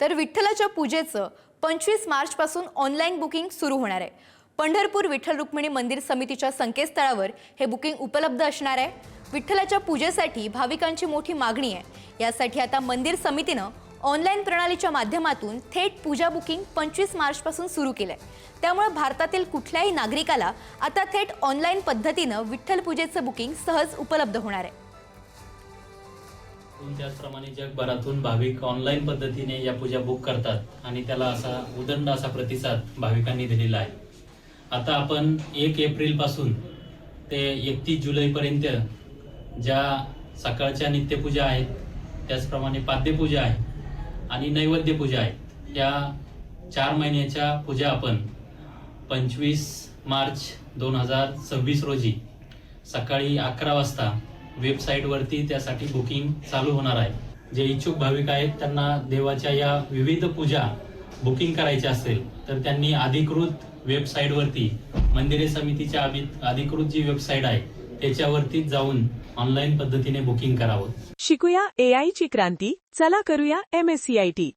तर विठ्ठलाच्या पूजेचं 25 मार्च पासून ऑनलाईन बुकिंग सुरू होणार आहे। पंढरपूर विठ्ठल रुक्मिणी मंदिर समितीच्या संकेतस्थळावर हे बुकिंग उपलब्ध असणार आहे। विठ्ठलाच्या पूजेसाठी भाविकांची मोठी मागणी आहे। यासाठी आता मंदिर समितीने ऑनलाईन प्रणालीच्या माध्यमातून थेट पूजा बुकिंग 25 मार्च पासून सुरू केलंय। त्यामुळे भारतातील कुठल्याही नागरिकाला आता थेट ऑनलाईन पद्धतीने विठ्ठल पूजेचं बुकिंग सहज उपलब्ध होणार आहे। त्याचप्रमाणे जगभरातून भाविक ऑनलाईन पद्धतीने या पूजा बुक करतात आणि त्याला असा उदंड असा प्रतिसाद भाविकांनी दिलेला आहे। आता आपण 1 एप्रिल पासून ते 31 जुलै पर्यंत ज्या सकाळच्या नित्यपूजा आहेत, त्याचप्रमाणे पाद्यपूजा आहे आणि नैवेद्य पूजा आहे, या 4 महिन्याच्या पूजा आपण 25 मार्च 2026 रोजी सकाळी 11 वाजता वेबसाईटवरती त्यासाठी बुकिंग चालू होणार आहे। जे इच्छुक भाविक आहेत त्यांना देवाच्या या विविध पूजा बुकिंग करायच्या असेल तर त्यांनी अधिकृत वेबसाईटवरती मंदिरे समितीच्या अधिकृत जी वेबसाईट आहे त्याच्यावरती जाऊन ऑनलाईन पद्धतीने बुकिंग करावं। शिकूया AI ची क्रांती, चला करूया MSCIT।